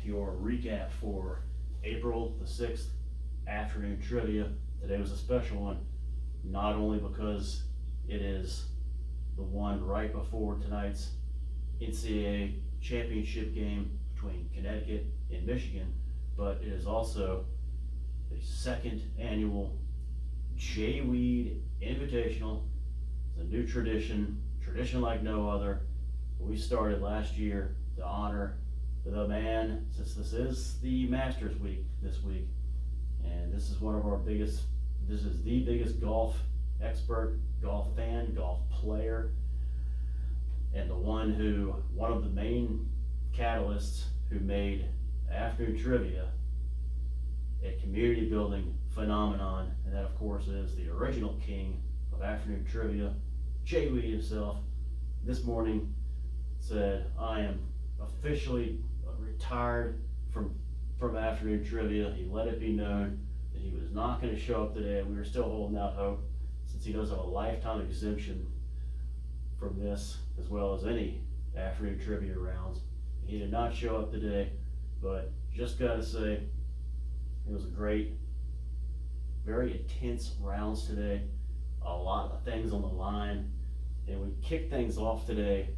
your recap for April the 6th afternoon trivia. Today was a special one, not only because it is the one right before tonight's NCAA championship game between Connecticut and Michigan, but it is also the second annual J-Weed Invitational. It's a new tradition like no other. We started last year to honor the man, since this is the Masters week this week, and this is one of our biggest, this is the biggest golf expert, golf fan, golf player, and one of the main catalysts who made afternoon trivia a community building phenomenon, and that of course is the original king of afternoon trivia, J-Weed himself. This morning said, I am officially retired from afternoon trivia. He let it be known that he was not going to show up today. We were still holding out hope, since he does have a lifetime exemption from this, as well as any afternoon trivia rounds. He did not show up today, but just gotta say, it was a great, very intense rounds today. A lot of things on the line, and we kicked things off today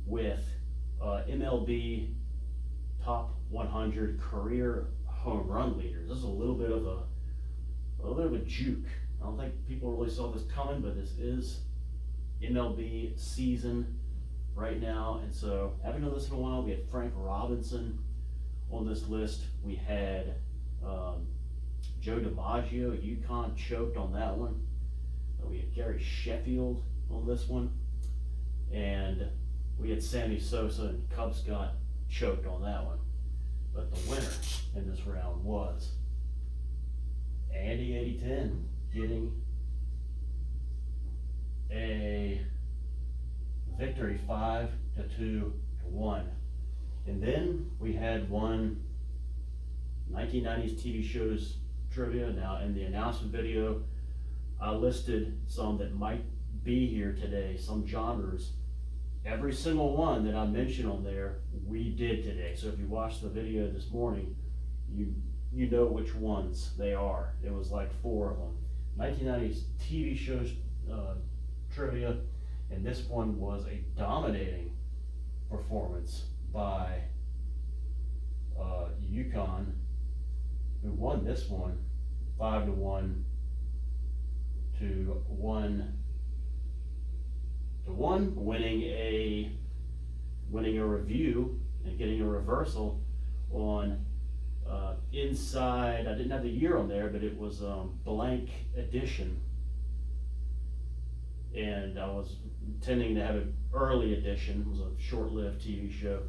with MLB top 100 career home run leaders. This is a little bit of a juke. I don't think people really saw this coming, but this is MLB season right now, and so haven't done this in a while. We had Frank Robinson on this list. We had Joe DiMaggio, UConn choked on that one. We had Gary Sheffield on this one, and we had Sammy Sosa and Cub Scott choked on that one. But the winner in this round was Andy 8010, getting a victory 5-2-1. And then we had one 1990s TV shows trivia. Now in the announcement video, I listed some that might be here today, some genres. Every single one that I mentioned on there, we did today. So if you watched the video this morning, you know which ones they are. It was like 4 of them. 1990s TV shows trivia, and this one was a dominating performance by UConn, who won this one 5-1 to 1 to 1, winning a review and getting a reversal on Inside. I didn't have the year on there, but it was Blank Edition, and I was intending to have an early edition. It was a short-lived TV show.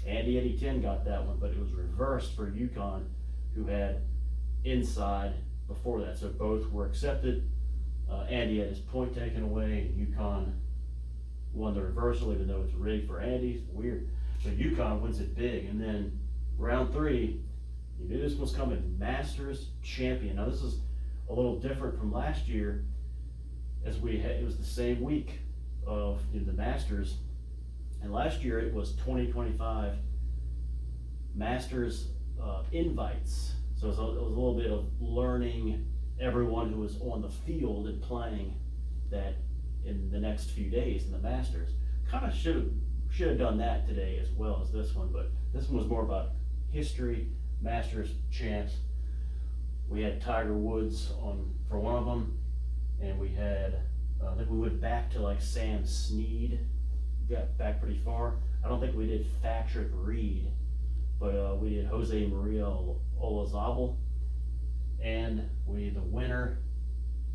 Andy 8010 got that one, but it was reversed for UConn, who had Inside before that. So both were accepted. Andy had his point taken away, and UConn won the reversal, even though it's rigged for Andy. It's weird. So UConn wins it big. And then round 3, you knew this was coming, Masters champion. Now this is a little different from last year, as it was the same week of the Masters, and last year it was 2025 Masters invites. So it was a little bit of learning everyone who was on the field and playing that in the next few days in the Masters. Kind of should have done that today as well as this one, but this one was more about history, Masters champs. We had Tiger Woods on for one of them, and we had I think we went back to like Sam Snead, got back pretty far. I don't think we did Patrick Reed, but we did Jose Maria Olazabal, and the winner,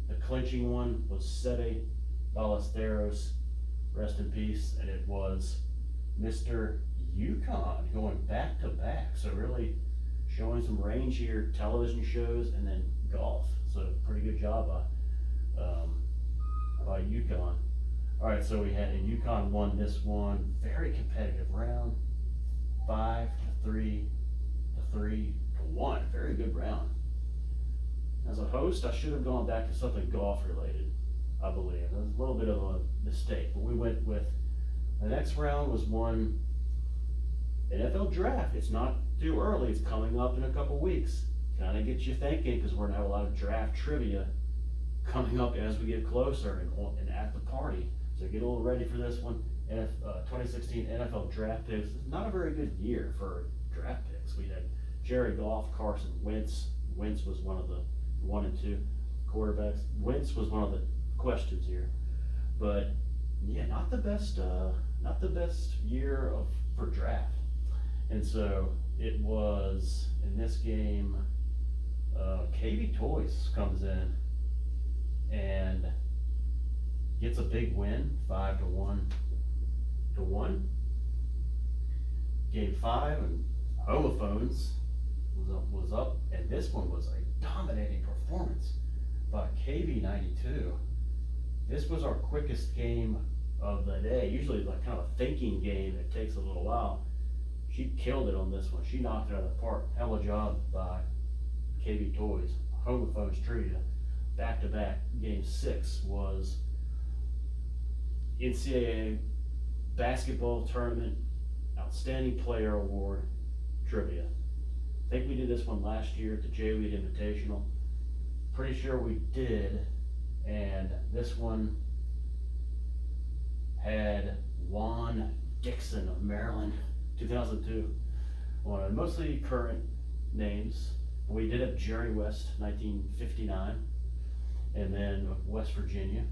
the clinching one, was Seve Ballesteros, rest in peace, and it was Mr. UConn going back to back. So really showing some range here, television shows and then golf. So pretty good job by UConn. All right, so we had, and UConn won this one, very competitive round, 5-3 to 3-1, very good round. As a host, I should have gone back to something golf related, I believe. It was a little bit of a mistake, but we went with, the next round was one NFL draft, it's not too early, it's coming up in a couple weeks. Kind of gets you thinking, because we're gonna have a lot of draft trivia coming up as we get closer and at the party. So get a little ready for this one. 2016 NFL draft picks. Not a very good year for draft picks. We had Jared Goff, Carson Wentz. Wentz was one of the 1 and 2 quarterbacks. Wentz was one of the questions here, but yeah, not the best year for draft. And so it was in this game. KB Toys comes in and gets a big win, 5-1. Game 5 and Homophones was up, and this one was a dominating performance by KB92. This was our quickest game of the day. Usually like kind of a thinking game, it takes a little while. She killed it on this one. She knocked it out of the park. Hell of a job by KB Toys. Homophones trivia. Back-to-back. Game 6 was NCAA basketball tournament outstanding player award trivia. I think we did this one last year at the J-Weed Invitational. Pretty sure we did. And this one had Juan Dixon of Maryland, 2002. On mostly current names. We did have Jerry West, 1959, and then West Virginia.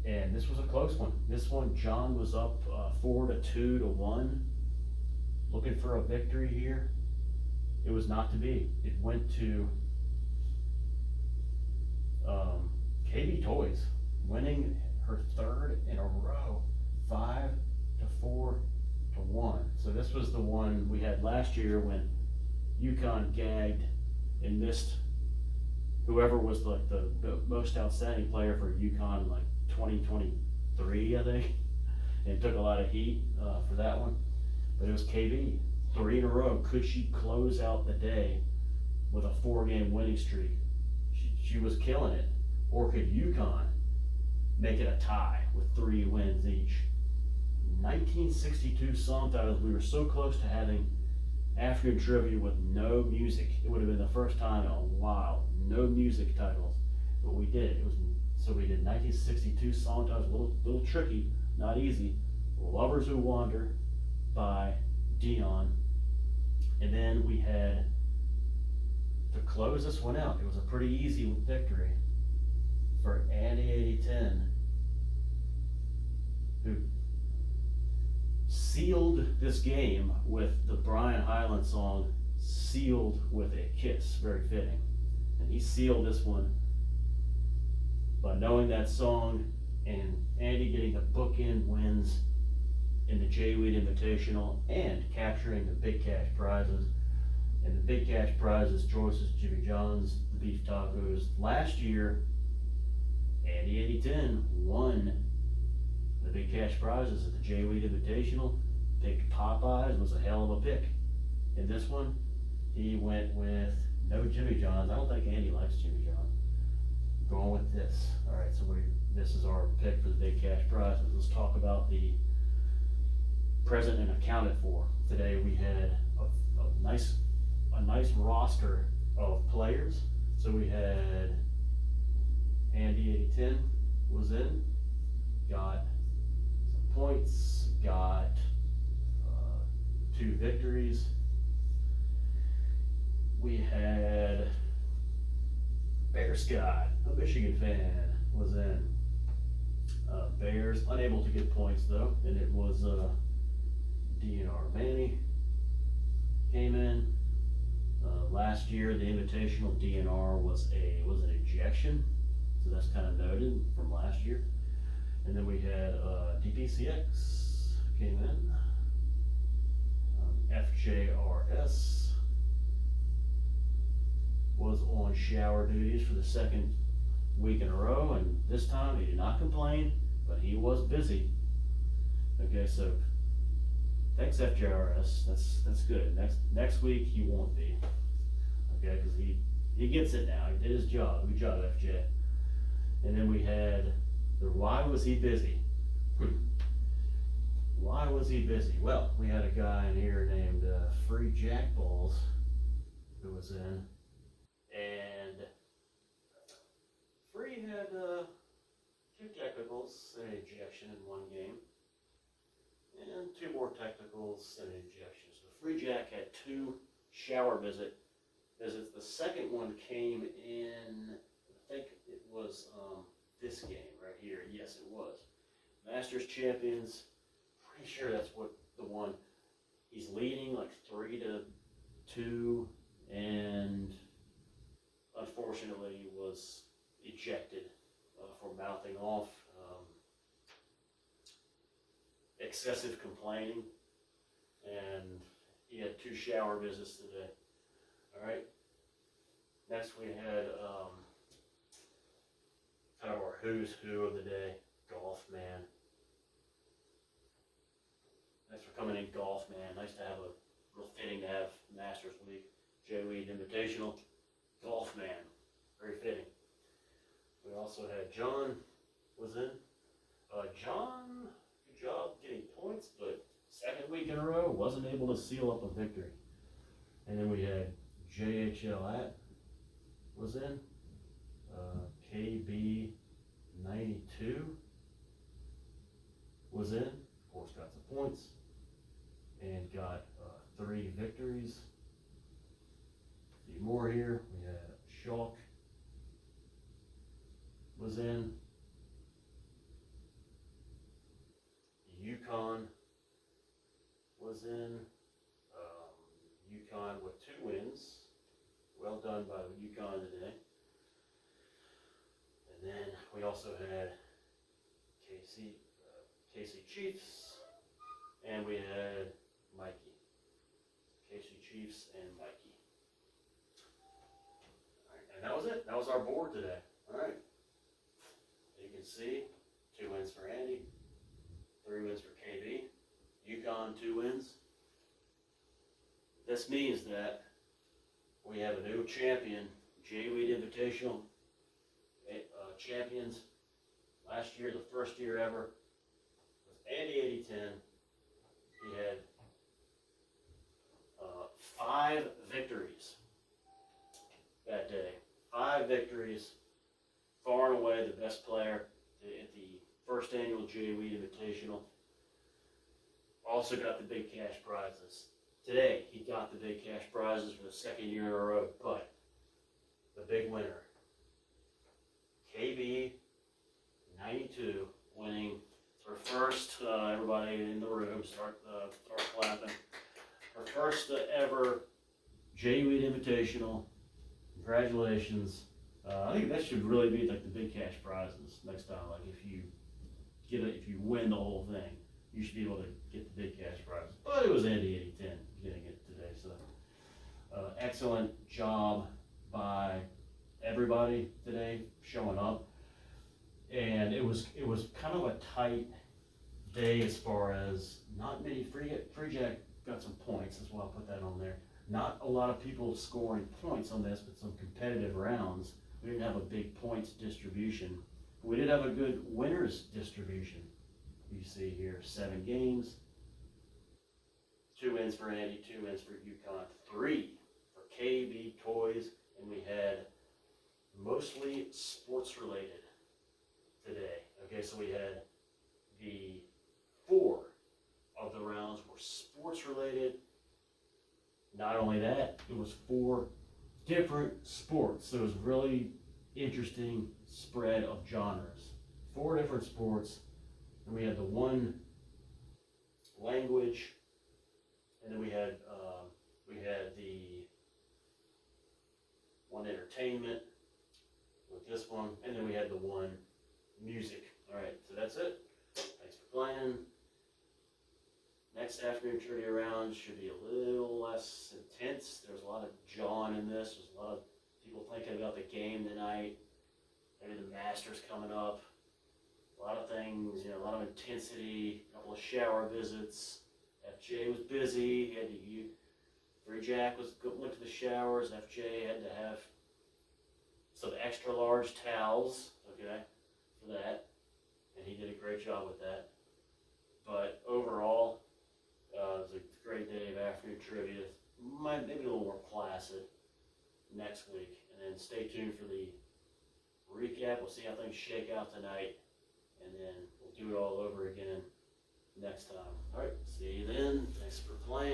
And this was a close one. This one, John was up 4-2-1, looking for a victory here. It was not to be. It went to KB Toys, winning her 3rd in a row, 5-4-1. So this was the one we had last year when UConn gagged and missed whoever was like the most outstanding player for UConn, like 2023, I think, and took a lot of heat for that one. But it was KB, 3 in a row. Could she close out the day with a 4-game winning streak? She was killing it. Or could UConn make it a tie with 3 wins each? 1962 song titles. We were so close to having afternoon trivia with no music. It would have been the first time in a while, no music titles, but we did. So we did 1962 song titles, a little tricky, not easy. Lovers Who Wander by Dion, and then we had to close this one out. It was a pretty easy victory for Andy 8010, who sealed this game with the Brian Hyland song "Sealed with a Kiss," very fitting. And he sealed this one by knowing that song and Andy getting the bookend wins in the J-Weed Invitational and capturing the big cash prizes. And the big cash prizes, Joyce's Jimmy John's, the beef tacos. Last year, Andy 8010 won the big cash prizes at the J-Weed Invitational. Picked Popeyes, was a hell of a pick. In this one, he went with no Jimmy John's. I don't think Andy likes Jimmy John's. Going with this. All right, so this is our pick for the big cash prizes. Let's talk about the present and accounted for. Today we had a nice roster of players. So we had Andy 8010 was in, got some points, got 2 victories. We had Bear Scott, a Michigan fan, was in. Bears unable to get points though, and it was DNR Manny came in. Last year, the Invitational DNR was an ejection, so that's kind of noted from last year. And then we had DPCX came in, FJRS was on shower duties for the 2nd week in a row, and this time he did not complain, but he was busy. Okay, so thanks FJRS, that's good. Next week he won't be. Okay, because he gets it now. He did his job. Good job, FJ. And then we had the why was he busy? Why was he busy? Well, we had a guy in here named Free Jack Balls who was in, and Free had 2 technicals and an ejection in one game, and 2 more technicals and an ejection. So Free Jack had 2 shower visits. The second one came in, I think it was this game right here. Yes, it was. Masters Champions. Pretty sure that's what the one. He's leading like 3-2, and unfortunately was ejected for mouthing off. Excessive complaining, and he had 2 shower visits today. All right. Next we had kind of our who's who of the day, Golf Man. Thanks for coming in, Golf Man. Nice to have real fitting to have Masters Week, Jay Weed Invitational, Golf Man. Very fitting. We also had John was in. John, good job getting points, but second week in a row wasn't able to seal up a victory. And then we had JHL at was in. KB 92 was in. Of course, got some points and got 3 victories. A few more here. We had Shulk was in. Yukon was in. Yukon with 2 wins. Well done by Yukon today. And then we also had KC Chiefs, and we had Mikey. KC Chiefs and Mikey. All right, and that was it. That was our board today. All right. You can see 2 wins for Andy, 3 wins for KB, Yukon 2 wins. This means that we have a new champion, Jay Weed Invitational champions. Last year, the first year ever, was Andy 8010. He had 5 victories that day. 5 victories, far and away the best player at the first annual Jay Weed Invitational. Also got the big cash prizes. Today, he got the big cash prizes for the 2nd year in a row, but the big winner, KB 92, winning her first, everybody in the room start clapping, her first ever Jay Weed Invitational. Congratulations. I think that should really be like the big cash prizes next time. Like if you win the whole thing, you should be able to get the big cash prizes. But it was Andy 8010 getting it today, so excellent job by everybody today showing up. And it was kind of a tight day as far as not many Free Jack got some points, that's why I put that on there. Not a lot of people scoring points on this, but some competitive rounds. We didn't have a big points distribution. We did have a good winners distribution. You see here, 7 games, 2 wins for Andy, 2 wins for Yukon, 3 for KB Toys, and we had mostly sports related today. Okay, so we had the 4 of the rounds were sports related. Not only that, it was 4 different sports. So it was really interesting spread of genres. 4 different sports. And we had the 1 language, and then we had the 1 entertainment with this one, and then we had the 1 music. All right, so that's it. Thanks for playing. Next afternoon trivia round should be a little less intense. There's a lot of jawing in this. There's a lot of people thinking about the game tonight. Maybe the Masters coming up. A lot of things, a lot of intensity, a couple of shower visits. FJ was busy. He had to Free Jack went to the showers. FJ had to have some extra large towels, okay, for that. And he did a great job with that. But overall, afternoon trivia. Might maybe a little more placid next week, and then stay tuned for the recap. We'll see how things shake out tonight, and then we'll do it all over again next time. All right, see you then. Thanks for playing.